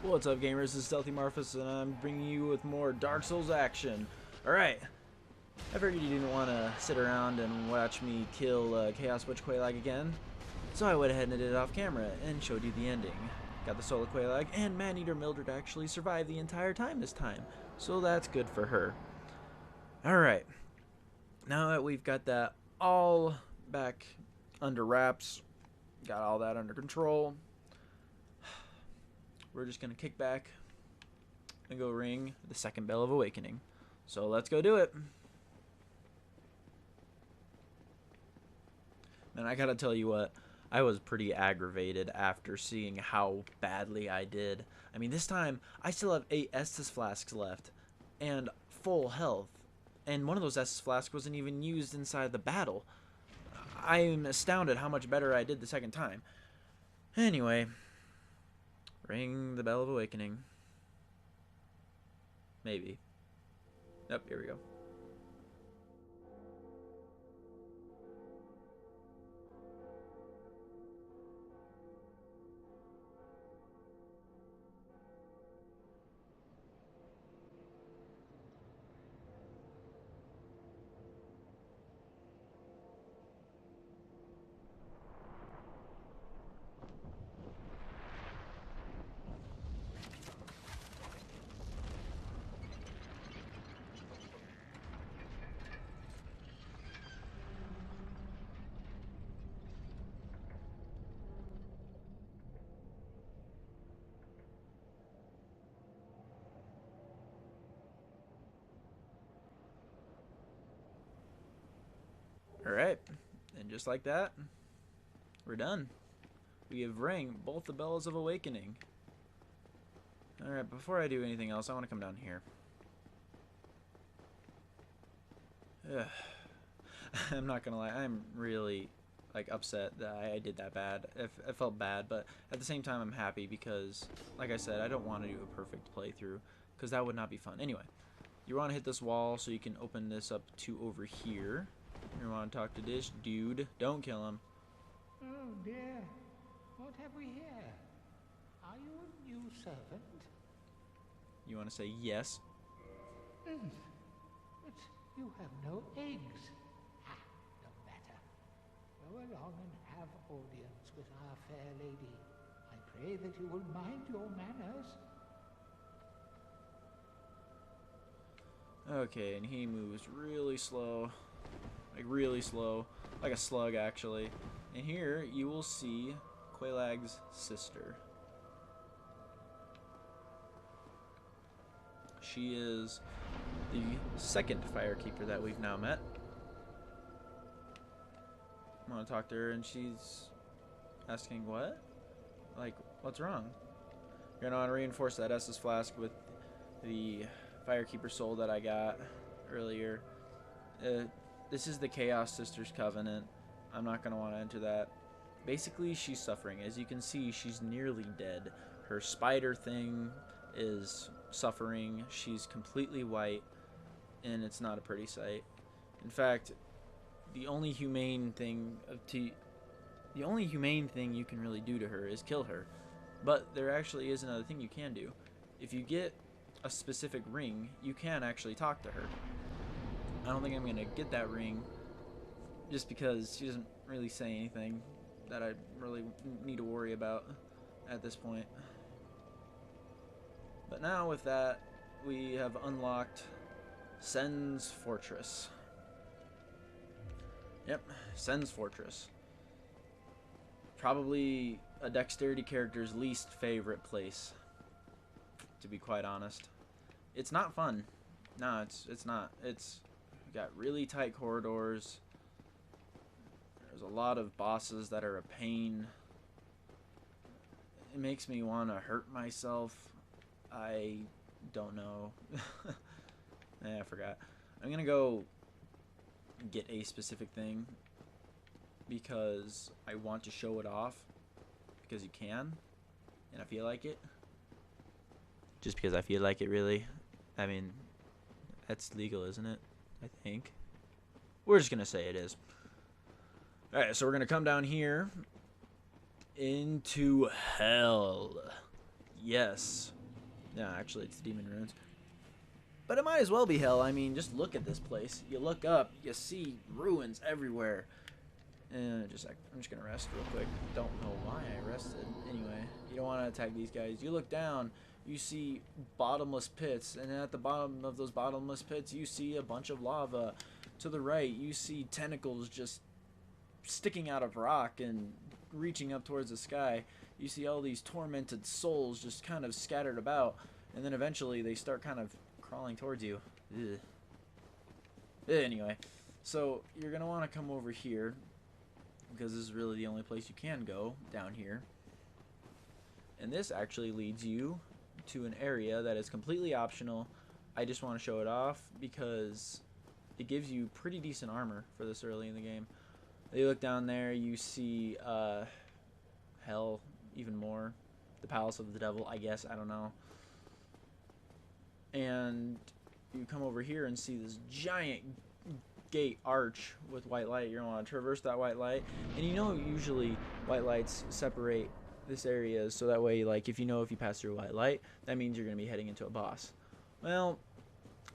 What's up, gamers? This is StealthyMarfus, and I'm bringing you with more Dark Souls action. Alright, I figured you didn't want to sit around and watch me kill Chaos Witch Quelaag again, so I went ahead and did it off camera and showed you the ending. Got the Solar Quelaag, and Maneater Mildred actually survived the entire time this time, so that's good for her. Alright, now that we've got that all back under wraps, got all that under control, we're just going to kick back and go ring the second bell of awakening. So let's go do it. And I gotta tell you what, I was pretty aggravated after seeing how badly I did. I mean, this time, I still have 8 Estus flasks left and full health. And one of those Estus flasks wasn't even used inside the battle. I'm astounded how much better I did the second time. Anyway, ring the bell of awakening. Maybe. Yep, here we go. Alright, and just like that, we're done. We have rang both the bells of awakening. Alright, before I do anything else, I want to come down here. Ugh. I'm not gonna lie, I'm really upset that I did that bad. I felt bad, but at the same time I'm happy because, like I said, I don't want to do a perfect playthrough because that would not be fun. Anyway, you want to hit this wall so you can open this up to over here. You want to talk to this dude. Don't kill him. Oh dear, what have we here? Are you a new servant? You want to say yes? But you have no eggs. Ah, no matter. Go along and have audience with our fair lady. I pray that you will mind your manners. Okay, and he moves really slow. Really slow. Like a slug, actually. And here, you will see Quelaag's sister. She is the second firekeeper that we've now met. I want to talk to her, and she's asking, what? What's wrong? You're going to want to reinforce that Estus flask with the firekeeper soul that I got earlier. This is the Chaos Sisters Covenant. I'm not going to want to enter that. Basically, she's suffering. As you can see, she's nearly dead. Her spider thing is suffering. She's completely white, and it's not a pretty sight. In fact, the only humane thing you can really do to her is kill her. But there actually is another thing you can do. If you get a specific ring, you can actually talk to her. I don't think I'm going to get that ring just because she doesn't really say anything that I really need to worry about at this point. But now with that, we have unlocked Sen's Fortress. Yep, Sen's Fortress. Probably a dexterity character's least favorite place, to be quite honest. It's not fun. No, it's not. It's got really tight corridors. There's a lot of bosses that are a pain. It makes me want to hurt myself. I don't know. I forgot. I'm gonna go get a specific thing because I want to show it off because you can and I feel like it. Just because I feel like it, really. I mean, that's legal, isn't it? I think. We're just going to say it is. Alright, so we're going to come down here into hell. yes. Yeah, actually, it's Demon Ruins. But it might as well be hell. I mean, just look at this place. You look up, you see ruins everywhere. I'm just gonna rest real quick. Don't know why I rested. Anyway, you don't want to attack these guys. You look down, you see bottomless pits, and at the bottom of those bottomless pits, you see a bunch of lava. To the right, you see tentacles just sticking out of rock and reaching up towards the sky. You see all these tormented souls just kind of scattered about, and then eventually they start kind of crawling towards you. Ugh. Anyway, so you're gonna want to come over here, because this is really the only place you can go down here. And this actually leads you to an area that is completely optional. I just want to show it off because it gives you pretty decent armor for this early in the game. You look down there, you see hell, even more. The Palace of the Devil, I guess, I don't know. And you come over here and see this giant gate arch with white light. You're gonna want to traverse that white light, and you know usually white lights separate this area, so that way, like, if you pass through a white light, that means you're gonna be heading into a boss. Well,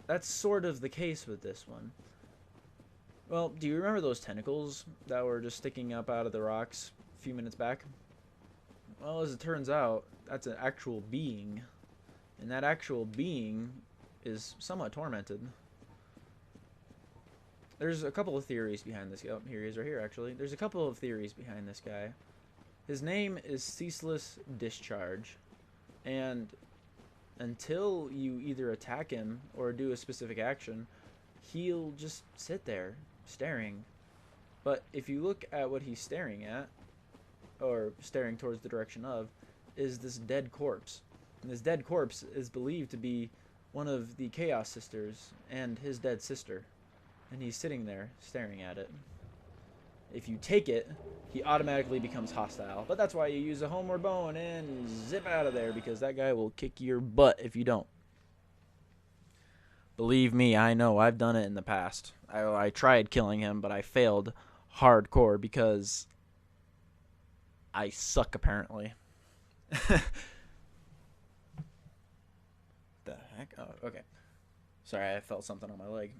that's sort of the case with this one. Well, do you remember those tentacles that were just sticking up out of the rocks a few minutes back? Well, as it turns out, that's an actual being, and that actual being is somewhat tormented. There's a couple of theories behind this guy. Oh, here he is right here, actually. There's a couple of theories behind this guy. His name is Ceaseless Discharge. And until you either attack him or do a specific action, he'll just sit there, staring. But if you look at what he's staring at, or staring towards the direction of, is this dead corpse. And this dead corpse is believed to be one of the Chaos Sisters and his dead sister. And he's sitting there staring at it. If you take it, he automatically becomes hostile. But that's why you use a homeward bone and zip out of there, because that guy will kick your butt if you don't. Believe me, I know. I've done it in the past. I tried killing him, but I failed hardcore because I suck, apparently. The heck? Oh, okay. Sorry, I felt something on my leg.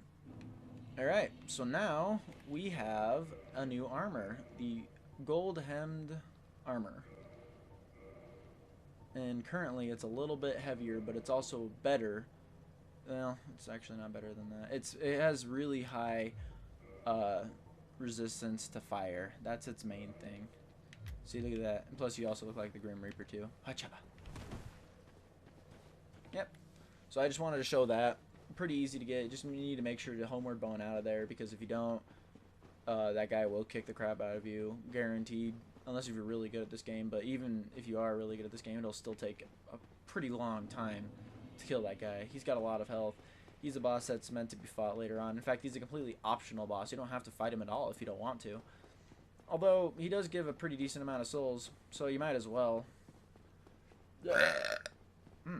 Alright, so now we have a new armor. The gold-hemmed armor. And currently it's a little bit heavier, but it's also better. Well, it's actually not better than that. It has really high resistance to fire. That's its main thing. See, look at that. And plus, you also look like the Grim Reaper, too. Hacha. Yep. So I just wanted to show that. Pretty easy to get. Just need to make sure to homeward bone out of there, because if you don't, that guy will kick the crap out of you. Guaranteed. Unless if you're really good at this game. But even if you are really good at this game, it'll still take a pretty long time to kill that guy. He's got a lot of health. He's a boss that's meant to be fought later on. In fact, he's a completely optional boss. You don't have to fight him at all if you don't want to. Although, he does give a pretty decent amount of souls, so you might as well.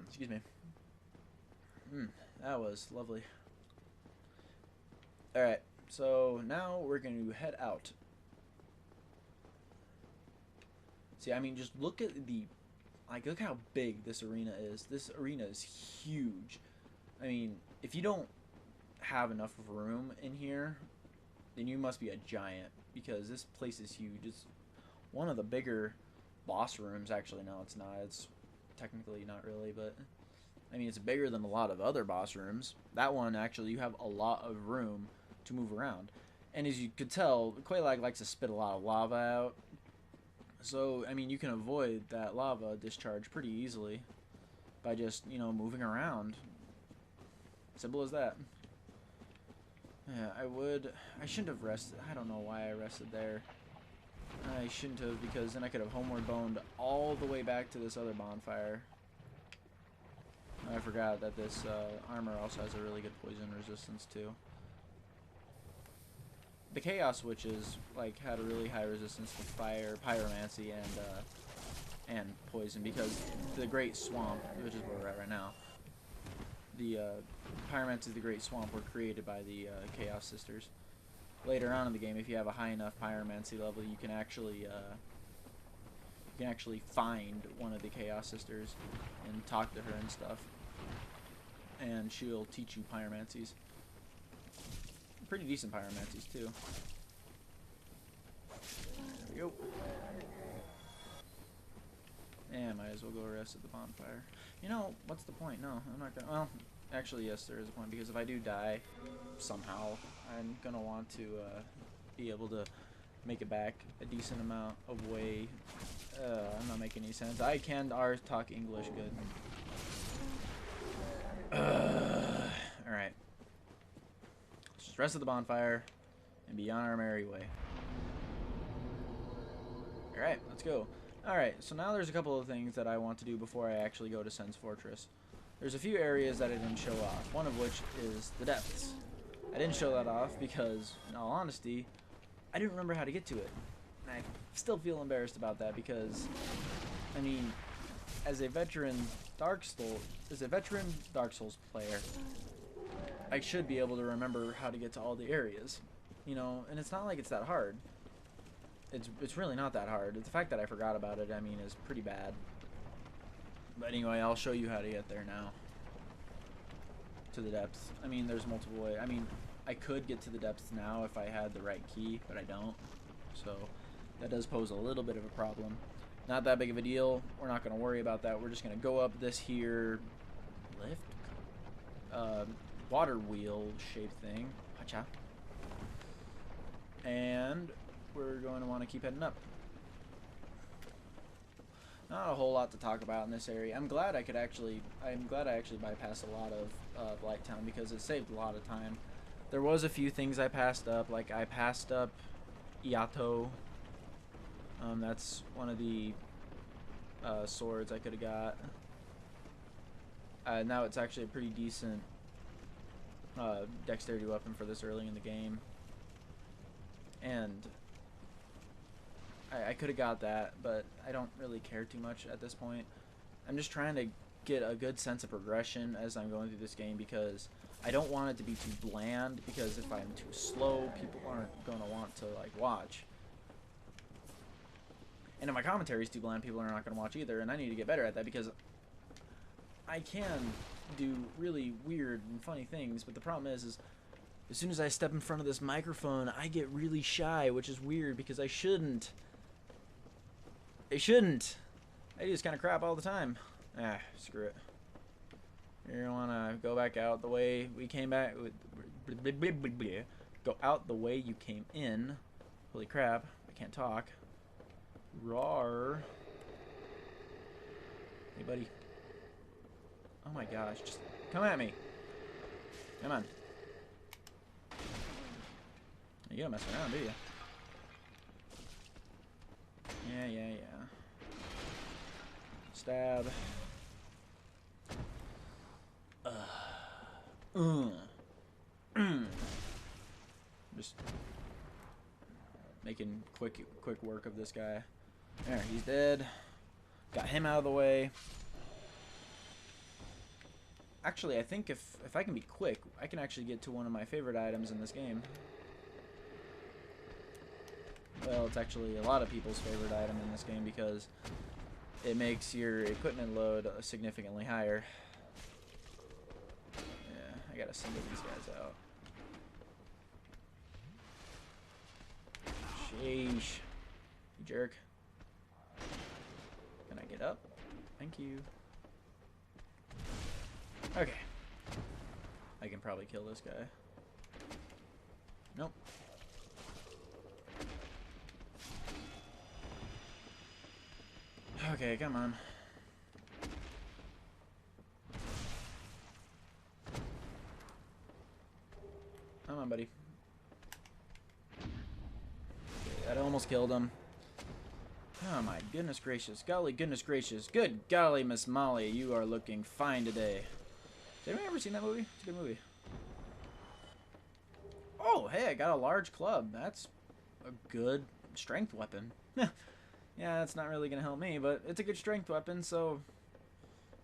Excuse me. That was lovely. Alright, so now we're going to head out. See, I mean, just look at look how big this arena is. This arena is huge. I mean, if you don't have enough room in here, then you must be a giant, because this place is huge. It's one of the bigger boss rooms. Actually, no, it's not. It's technically not really, but I mean, it's bigger than a lot of other boss rooms. That one, actually, you have a lot of room to move around. And as you could tell, Quelaag likes to spit a lot of lava out. So, I mean, you can avoid that lava discharge pretty easily by just, moving around. Simple as that. Yeah, I shouldn't have rested. I don't know why I rested there. I shouldn't have, because then I could have homeward boned all the way back to this other bonfire. I forgot that this armor also has a really good poison resistance too. The Chaos Witches had a really high resistance to fire, pyromancy, and poison, because the Great Swamp, which is where we're at right now, the pyromancy of the Great Swamp were created by the Chaos Sisters. Later on in the game, if you have a high enough pyromancy level, you can actually You can actually find one of the Chaos Sisters and talk to her and stuff. And she'll teach you pyromancies. Pretty decent pyromancies, too. There we go. Yeah, might as well go rest at the bonfire. You know, what's the point? No, I'm not gonna... Well, actually, yes, there is a point, because if I do die, somehow, I'm gonna want to be able to make it back a decent amount of way. I'm not making any sense. I can talk English good. Alright. Let's just rest at the bonfire and be on our merry way. Alright, let's go. Alright, so now there's a couple of things that I want to do before I actually go to Sen's Fortress. There's a few areas that I didn't show off, one of which is the depths. I didn't show that off because, in all honesty, I didn't remember how to get to it. And I still feel embarrassed about that because, I mean, as a veteran Dark Souls player, I should be able to remember how to get to all the areas. You know, and it's not like it's that hard. It's really not that hard. The fact that I forgot about it, I mean, is pretty bad. But anyway, I'll show you how to get there now. To the depths. I mean, there's multiple ways. I mean, I could get to the depths now if I had the right key, but I don't. So, that does pose a little bit of a problem. Not that big of a deal. We're not going to worry about that. We're just going to go up this here lift? Water wheel shaped thing. Hacha. And we're going to want to keep heading up. Not a whole lot to talk about in this area. I'm glad I actually bypassed a lot of Blighttown because it saved a lot of time. There was a few things I passed up, like I passed up Iato. That's one of the swords I could have got. Now it's actually a pretty decent dexterity weapon for this early in the game. And I could have got that, but I don't really care too much at this point. I'm just trying to get a good sense of progression as I'm going through this game because I don't want it to be too bland, because if I'm too slow, people aren't going to want to like watch. And if my commentary is too bland, people are not going to watch either, and I need to get better at that because I can do really weird and funny things, but the problem is as soon as I step in front of this microphone, I get really shy, which is weird because I shouldn't. I do this kind of crap all the time. Screw it. You're gonna wanna go back out the way we came back. Go out the way you came in. Holy crap, I can't talk. Roar. Hey, buddy. Oh my gosh, just come at me. Come on. You don't mess around, do you? Yeah. Stab. Just making quick work of this guy. There, he's dead. Got him out of the way. Actually, I think if I can be quick, I can actually get to one of my favorite items in this game. Well, it's actually a lot of people's favorite item in this game because it makes your equipment load significantly higher. Yeah, I gotta single these guys out. Sheesh. You jerk. Can I get up? Thank you. Okay. I can probably kill this guy. Nope. Okay, come on. Come on, buddy. Okay, that almost killed him. Oh my goodness gracious. Golly goodness gracious. Good golly, Miss Molly, you are looking fine today. Has anyone ever seen that movie? It's a good movie. Oh, hey, I got a large club. That's a good strength weapon. Yeah, that's not really going to help me, but it's a good strength weapon, so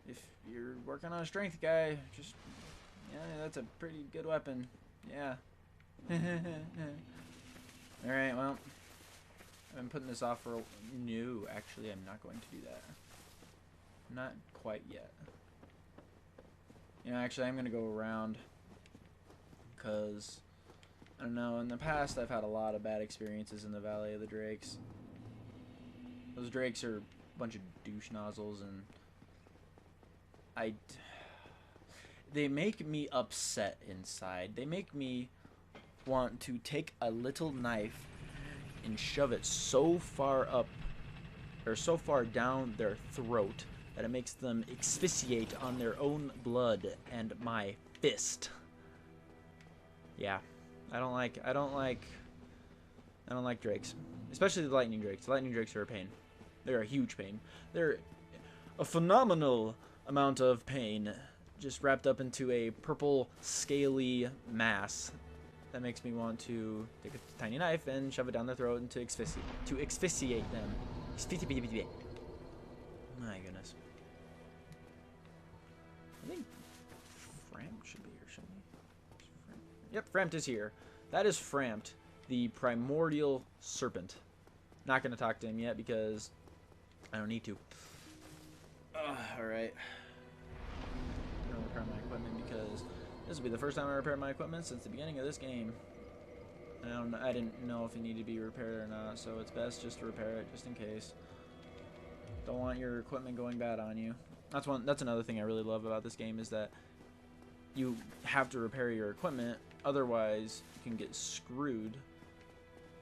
if you're working on a strength guy, just, yeah, that's a pretty good weapon. Yeah. Alright, well, I'm putting this off for... No, actually, I'm not going to do that. Not quite yet. You know, actually, I'm going to go around. Because, I don't know, in the past, I've had a lot of bad experiences in the Valley of the Drakes. Those drakes are a bunch of douche nozzles, and... They make me upset inside. They make me want to take a little knife and shove it so far up, or so far down their throat, that it makes them asphyxiate on their own blood and my fist. Yeah, I don't like drakes, especially the lightning drakes. The lightning drakes are a pain. They're a huge pain. They're a phenomenal amount of pain, just wrapped up into a purple, scaly mass that makes me want to take a tiny knife and shove it down their throat and to asphyxiate them. My goodness. I think Frampt should be here, shouldn't he? Yep, Frampt is here. That is Frampt, the primordial serpent. Not going to talk to him yet because I don't need to. Alright. I'm going to repair my equipment because this will be the first time I repaired my equipment since the beginning of this game. I didn't know if it needed to be repaired or not, so it's best just to repair it just in case. Don't want your equipment going bad on you. That's another thing I really love about this game is that you have to repair your equipment, otherwise you can get screwed.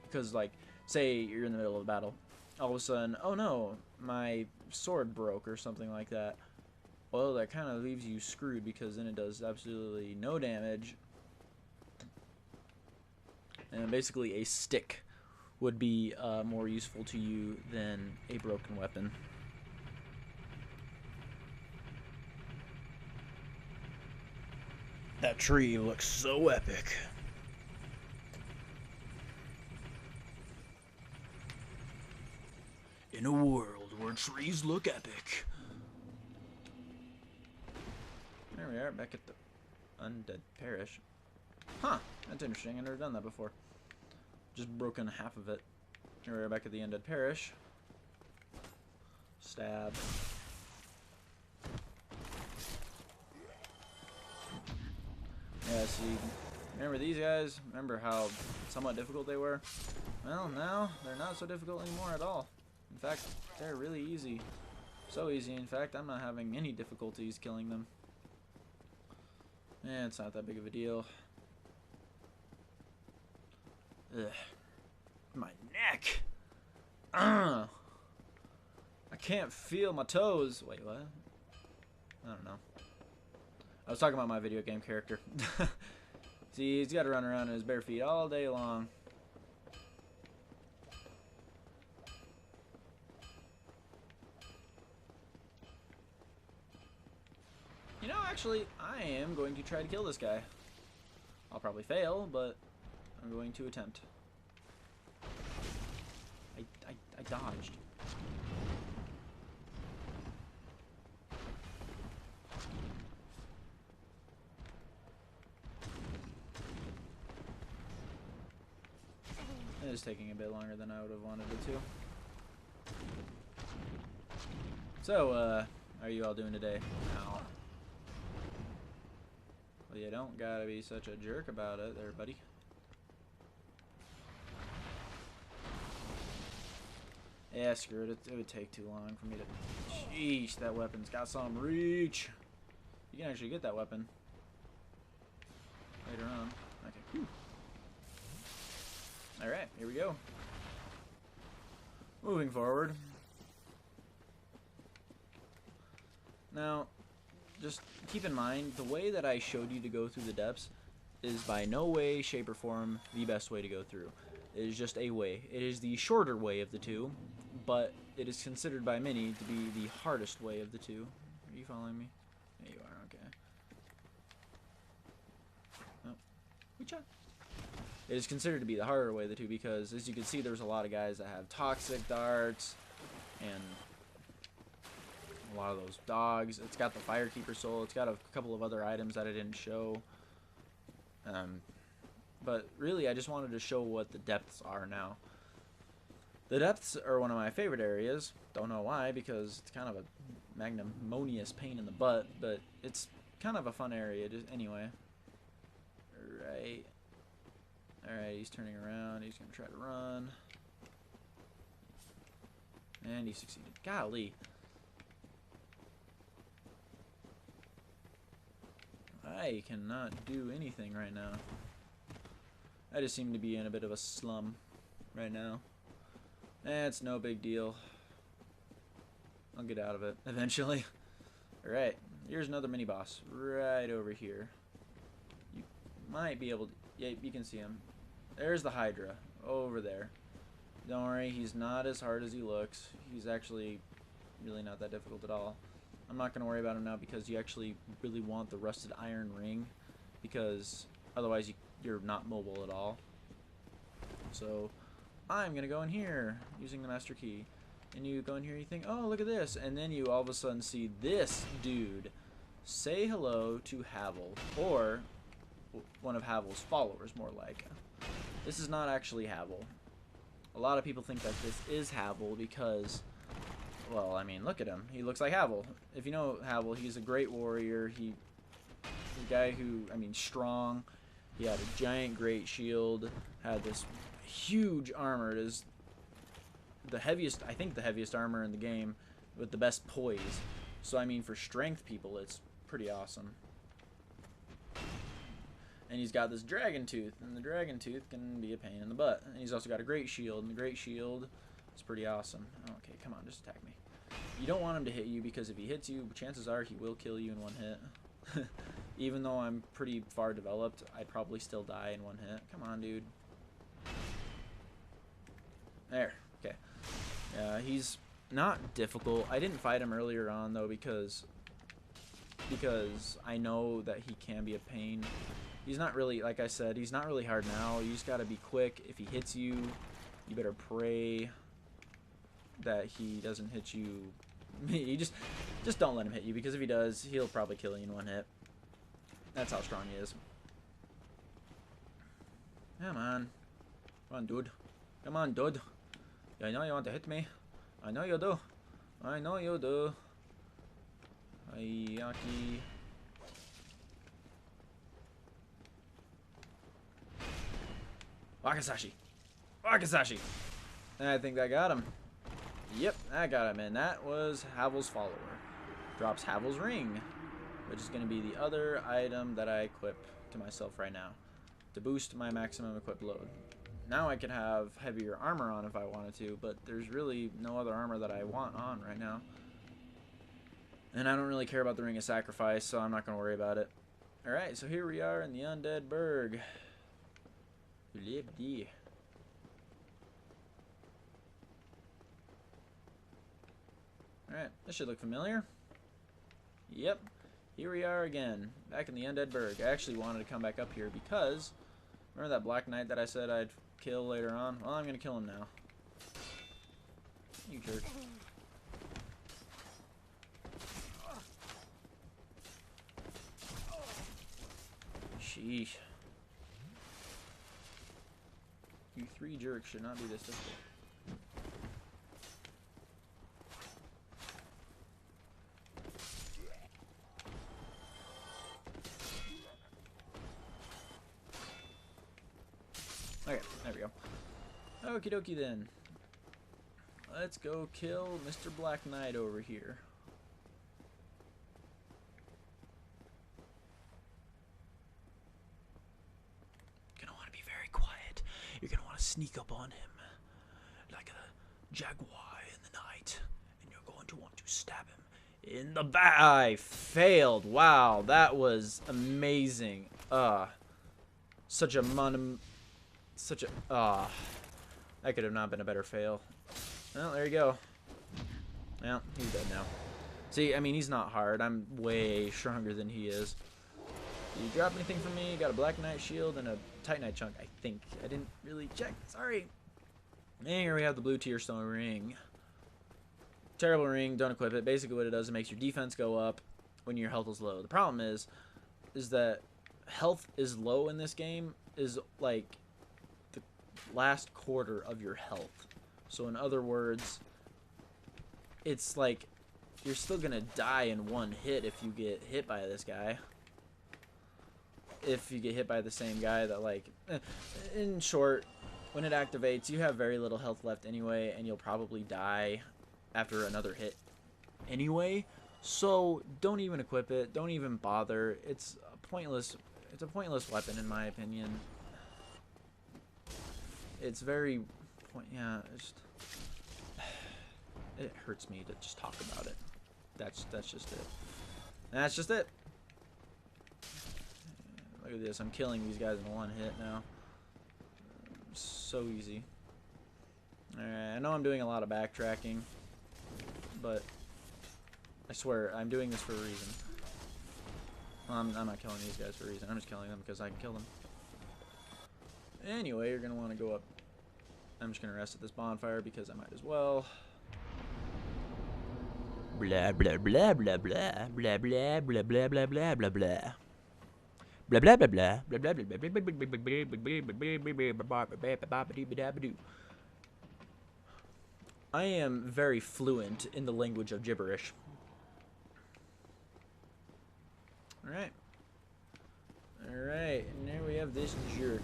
Because, like, say you're in the middle of a battle, all of a sudden, oh no, my sword broke or something like that. Well, that kind of leaves you screwed because then it does absolutely no damage. And basically a stick would be more useful to you than a broken weapon. That tree looks so epic. In a world where trees look epic. There we are, back at the Undead Parish. Huh, that's interesting. I've never done that before. Just broken half of it. Here we are back at the Undead Parish. Stab. Yeah, see, remember these guys? Remember how somewhat difficult they were? Well, now they're not so difficult anymore at all. In fact, they're really easy. So easy, in fact, I'm not having any difficulties killing them. Eh, it's not that big of a deal. Ugh. My neck! Ugh. I can't feel my toes. Wait, what? I don't know. I was talking about my video game character. See, he's got to run around in his bare feet all day long. You know, actually, I am going to try to kill this guy. I'll probably fail, but I'm going to attempt. I dodged. It is taking a bit longer than I would have wanted it to. So, how are you all doing today? Ow. Well, you don't gotta be such a jerk about it there, buddy. Yeah, screw it. It would take too long for me to... Sheesh, that weapon's got some reach. You can actually get that weapon later on. Okay. Whew. Alright, here we go. Moving forward. Now, just keep in mind, the way that I showed you to go through the depths is by no way, shape, or form the best way to go through. It is just a way. It is the shorter way of the two, but it is considered by many to be the hardest way of the two. Are you following me? There you are, okay. Oh. Good job. It is considered to be the harder way of the two because, as you can see, there's a lot of guys that have toxic darts and a lot of those dogs. It's got the Firekeeper soul. It's got a couple of other items that I didn't show. But really, I just wanted to show what the depths are now. The depths are one of my favorite areas. Don't know why, because it's kind of a magnanimous pain in the butt, but it's kind of a fun area just anyway. Alright. Alright, he's turning around. He's going to try to run. And he succeeded. Golly. I cannot do anything right now. I just seem to be in a bit of a slum right now. It's no big deal. I'll get out of it eventually. Alright, here's another mini boss right over here. You might be able to... Yeah, you can see him. There's the Hydra over there. Don't worry, he's not as hard as he looks. He's actually really not that difficult at all. I'm not going to worry about him now because you actually really want the rusted iron ring, because otherwise you're not mobile at all. So I'm going to go in here using the master key. And you go in here and you think, oh, look at this. And then you all of a sudden see this dude. Say hello to Havel, or one of Havel's followers, more like. This is not actually Havel. A lot of people think that this is Havel because, well, I mean, look at him. He looks like Havel. If you know Havel, he's a great warrior. He's a guy who, I mean, strong. He had a giant great shield, had this huge armor. It is the heaviest, I think the heaviest armor in the game with the best poise. So, I mean, for strength people, it's pretty awesome. And he's got this dragon tooth, and the dragon tooth can be a pain in the butt. And he's also got a great shield, and the great shield is pretty awesome. Okay, come on, just attack me. You don't want him to hit you, because if he hits you, chances are he will kill you in one hit. Even though I'm pretty far developed, I'd probably still die in one hit. Come on, dude. There, okay. He's not difficult. I didn't fight him earlier on, though, because I know that he can be a pain. He's not really, like I said, he's not really hard now. You just gotta be quick. If he hits you, you better pray that he doesn't hit you. You just don't let him hit you, because if he does, he'll probably kill you in one hit. That's how strong he is. Come on. Come on, dude. Come on, dude. I know you want to hit me. I know you do. I know you do. Ayaki. Wakasashi. Wakasashi. And I think that got him. Yep, that got him. And that was Havel's follower. Drops Havel's ring, which is going to be the other item that I equip to myself right now to boost my maximum equip load. Now I can have heavier armor on if I wanted to, but there's really no other armor that I want on right now. And I don't really care about the Ring of Sacrifice, so I'm not going to worry about it. Alright, so here we are in the Undead Burg. Alright, this should look familiar. Yep, here we are again, back in the Undead Burg. I actually wanted to come back up here because, remember that Black Knight that I said I'd kill later on? Well, I'm going to kill him now. You jerk. Sheesh. You three jerks should not be this difficult. Okay, there we go. Okie dokie then. Let's go kill Mr. Black Knight over here. You're gonna want to be very quiet. You're gonna want to sneak up on him like a jaguar in the night, and you're going to want to stab him in the back. I failed. Wow, that was amazing. Such a that could have not been a better fail. Well, there you go. Well, he's dead now. See, I mean, he's not hard. I'm way stronger than he is. Did you drop anything from me? Got a Black Knight shield and a Titanite chunk, I think. I didn't really check. Sorry. And here we have the blue tier stone ring. Terrible ring. Don't equip it. Basically what it does, it makes your defense go up when your health is low. The problem is that health is low in this game is like the last quarter of your health. So in other words, it's like you're still gonna die in one hit if you get hit by this guy. If you get hit by the same guy that, like, in short, when it activates, you have very little health left anyway, and you'll probably die after another hit anyway. So don't even equip it. Don't even bother. It's a pointless weapon in my opinion. It's very it hurts me to just talk about it. That's just it. That's just it. Look at this. I'm killing these guys in one hit now. So easy. Alright, I know I'm doing a lot of backtracking, but I swear I'm doing this for a reason. Well, I'm not killing these guys for a reason. I'm just killing them because I can kill them. Anyway, you're going to want to go up. I'm just going to rest at this bonfire because I might as well. Blah, blah, blah, blah, blah. Blah, blah, blah, blah, blah, blah, blah, blah. Blah blah blah blah blah blah blah blah blah blah. I am very fluent in the language of gibberish. Alright. Alright, and there we have this jerk.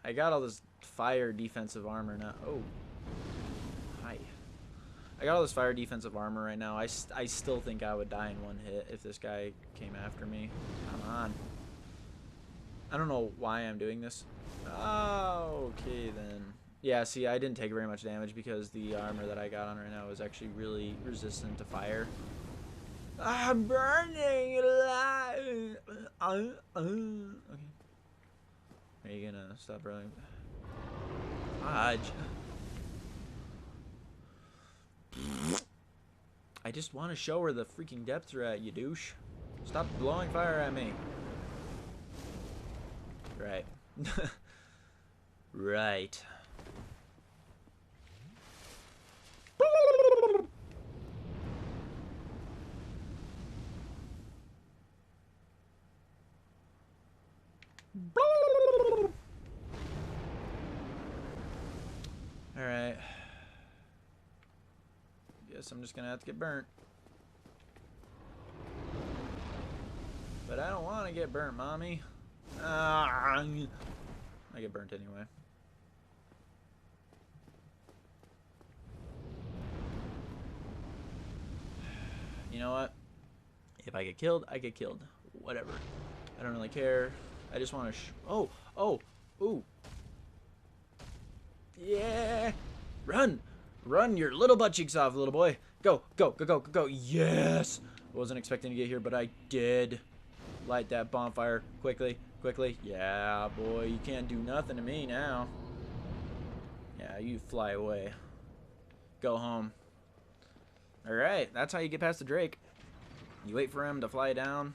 I got all this fire defensive armor now. Oh. Hi. I got all this fire defensive armor right now. I still think I would die in one hit if this guy came after me. Come on. I don't know why I'm doing this. Oh, okay then. Yeah, see, I didn't take very much damage because the armor that I got on right now is actually really resistant to fire. I'm burning alive. Okay. Are you gonna stop running? Dodge. I just want to show her the freaking depths are at, you douche. Stop blowing fire at me. Right. Right. Alright. Guess I'm just gonna have to get burnt. But I don't want to get burnt, mommy. I get burnt anyway. You know what? If I get killed, I get killed. Whatever. I don't really care. I just want to ooh. Yeah. Run. Run your little butt cheeks off, little boy. Go, go, go, go, go, go. Yes. I wasn't expecting to get here, but I did. Light that bonfire quickly, quickly. Yeah, boy, you can't do nothing to me now. Yeah, you fly away. Go home. Alright, that's how you get past the Drake. You wait for him to fly down,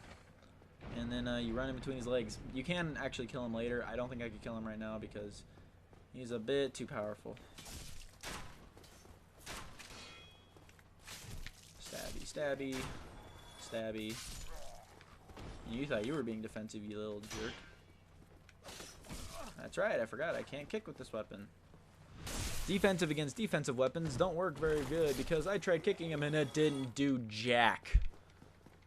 and then you run in between his legs. You can actually kill him later. I don't think I could kill him right now because he's a bit too powerful. Stabby, stabby, stabby. You thought you were being defensive, you little jerk. That's right, I forgot. I can't kick with this weapon. Defensive against defensive weapons don't work very good because I tried kicking him and it didn't do jack.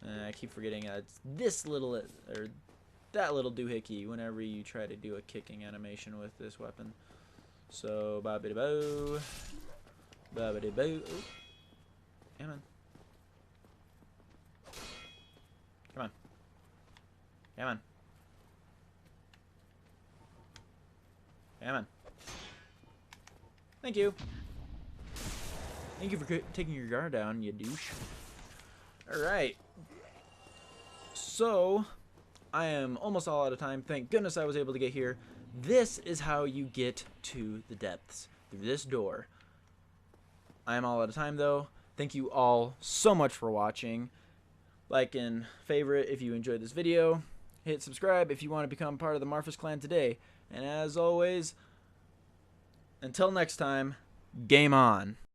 I keep forgetting it's this little or that little doohickey whenever you try to do a kicking animation with this weapon. So ba-biddy-bo, ba-biddy-bo. Oh. Come on. Come on. Come on. Come on. Thank you. Thank you for taking your guard down, you douche. Alright. So, I am almost all out of time. Thank goodness I was able to get here. This is how you get to the depths. Through this door. I am all out of time, though. Thank you all so much for watching. Like and favorite if you enjoyed this video. Hit subscribe if you want to become part of the Marfus clan today. And as always, until next time, game on.